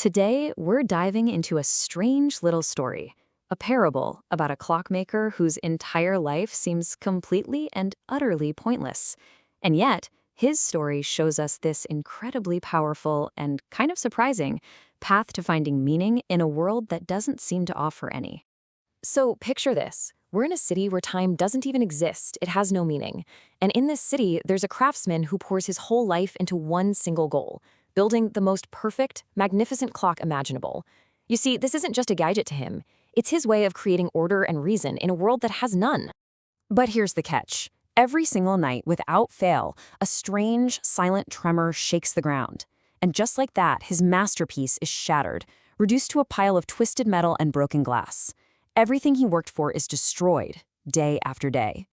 Today, we're diving into a strange little story, a parable about a clockmaker whose entire life seems completely and utterly pointless. And yet, his story shows us this incredibly powerful and kind of surprising path to finding meaning in a world that doesn't seem to offer any. So picture this. We're in a city where time doesn't even exist. It has no meaning. And in this city, there's a craftsman who pours his whole life into one single goal, building the most perfect, magnificent clock imaginable. You see, this isn't just a gadget to him. It's his way of creating order and reason in a world that has none. But here's the catch. Every single night, without fail, a strange, silent tremor shakes the ground. And just like that, his masterpiece is shattered, reduced to a pile of twisted metal and broken glass. Everything he worked for is destroyed, day after day.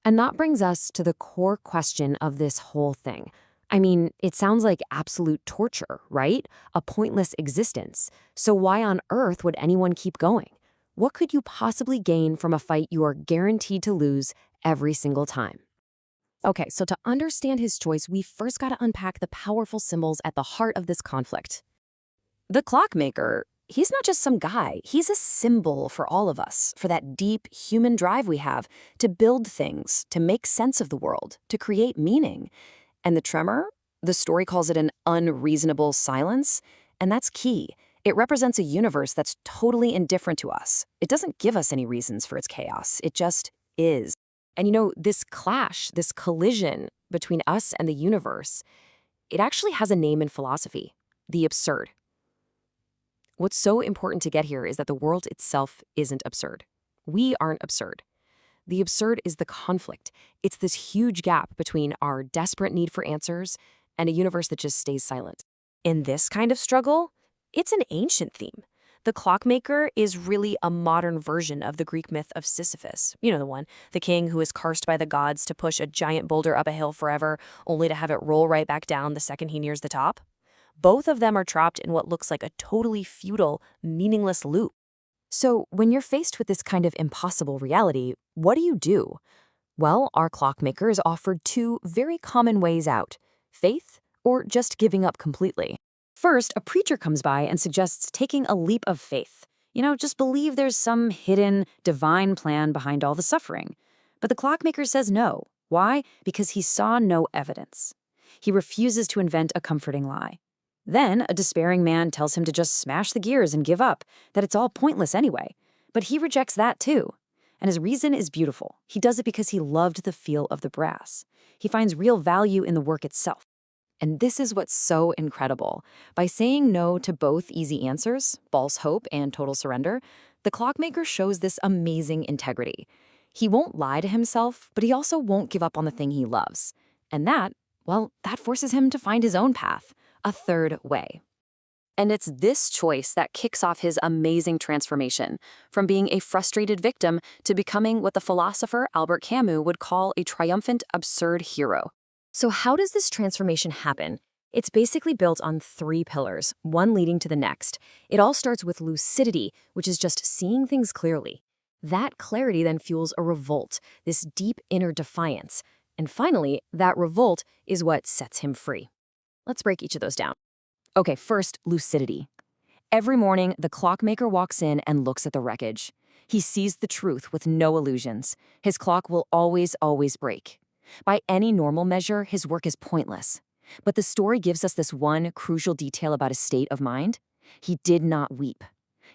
And that brings us to the core question of this whole thing. I mean, it sounds like absolute torture, right? A pointless existence. So why on earth would anyone keep going? What could you possibly gain from a fight you are guaranteed to lose every single time? Okay, so to understand his choice, we first got to unpack the powerful symbols at the heart of this conflict. The clockmaker, he's not just some guy. He's a symbol for all of us, for that deep human drive we have to build things, to make sense of the world, to create meaning. And the tremor, the story calls it an unreasonable silence, and that's key. It represents a universe that's totally indifferent to us. It doesn't give us any reasons for its chaos. It just is. And you know, this clash, this collision between us and the universe, it actually has a name in philosophy: the absurd. What's so important to get here is that the world itself isn't absurd. We aren't absurd. The absurd is the conflict. It's this huge gap between our desperate need for answers and a universe that just stays silent. In this kind of struggle, it's an ancient theme. The clockmaker is really a modern version of the Greek myth of Sisyphus. You know the one, the king who is cursed by the gods to push a giant boulder up a hill forever, only to have it roll right back down the second he nears the top. Both of them are trapped in what looks like a totally futile, meaningless loop. So when you're faced with this kind of impossible reality, what do? Well, our clockmaker is offered two very common ways out: faith or just giving up completely. First, a preacher comes by and suggests taking a leap of faith. Just believe there's some hidden, divine plan behind all the suffering. But the clockmaker says no. Why? Because he saw no evidence. He refuses to invent a comforting lie. Then, a despairing man tells him to just smash the gears and give up, that it's all pointless anyway. But he rejects that too. And his reason is beautiful. He does it because he loved the feel of the brass. He finds real value in the work itself. And this is what's so incredible. By saying no to both easy answers, false hope and total surrender, the clockmaker shows this amazing integrity. He won't lie to himself, but he also won't give up on the thing he loves. And that forces him to find his own path, a third way. And it's this choice that kicks off his amazing transformation, from being a frustrated victim to becoming what the philosopher Albert Camus would call a triumphant, absurd hero. So how does this transformation happen? It's basically built on three pillars, one leading to the next. It all starts with lucidity, which is just seeing things clearly. That clarity then fuels a revolt, this deep inner defiance. And finally, that revolt is what sets him free. Let's break each of those down. Okay, first, lucidity. Every morning, the clockmaker walks in and looks at the wreckage. He sees the truth with no illusions. His clock will always break. By any normal measure, his work is pointless. But the story gives us this one crucial detail about his state of mind. He did not weep.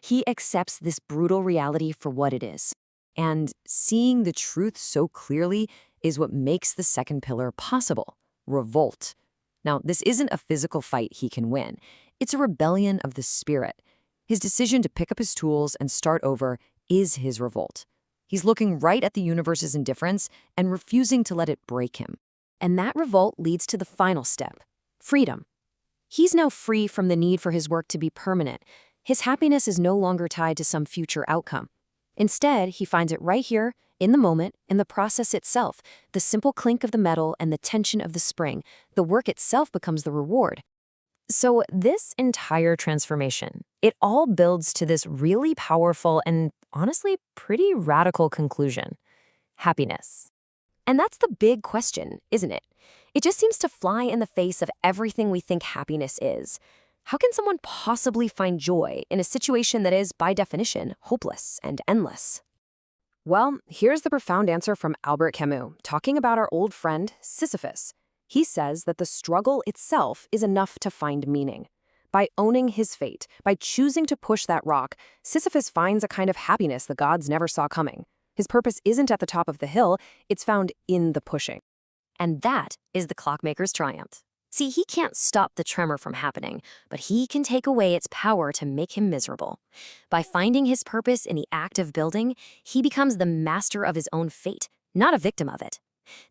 He accepts this brutal reality for what it is. And seeing the truth so clearly is what makes the second pillar possible: revolt. Now, this isn't a physical fight he can win. It's a rebellion of the spirit. His decision to pick up his tools and start over is his revolt. He's looking right at the universe's indifference and refusing to let it break him. And that revolt leads to the final step: freedom. He's now free from the need for his work to be permanent. His happiness is no longer tied to some future outcome. Instead, he finds it right here, in the moment, in the process itself, the simple clink of the metal and the tension of the spring. The work itself becomes the reward. So this entire transformation, it all builds to this really powerful and honestly pretty radical conclusion: happiness. And that's the big question, isn't it? It just seems to fly in the face of everything we think happiness is. How can someone possibly find joy in a situation that is, by definition, hopeless and endless? Well, here's the profound answer from Albert Camus, talking about our old friend Sisyphus. He says that the struggle itself is enough to find meaning. By owning his fate, by choosing to push that rock, Sisyphus finds a kind of happiness the gods never saw coming. His purpose isn't at the top of the hill, it's found in the pushing. And that is the clockmaker's triumph. See, he can't stop the tremor from happening, but he can take away its power to make him miserable. By finding his purpose in the act of building, he becomes the master of his own fate, not a victim of it.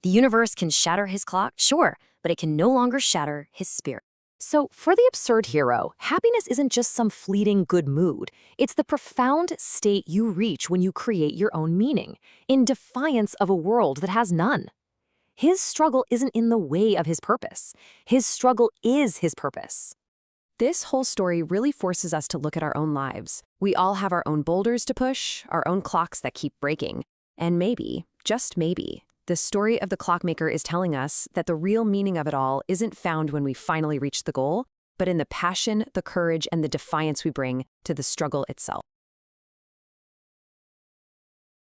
The universe can shatter his clock, sure, but it can no longer shatter his spirit. So, for the absurd hero, happiness isn't just some fleeting good mood. It's the profound state you reach when you create your own meaning, in defiance of a world that has none. His struggle isn't in the way of his purpose. His struggle is his purpose. This whole story really forces us to look at our own lives. We all have our own boulders to push, our own clocks that keep breaking. And maybe, just maybe, the story of the clockmaker is telling us that the real meaning of it all isn't found when we finally reach the goal, but in the passion, the courage, and the defiance we bring to the struggle itself.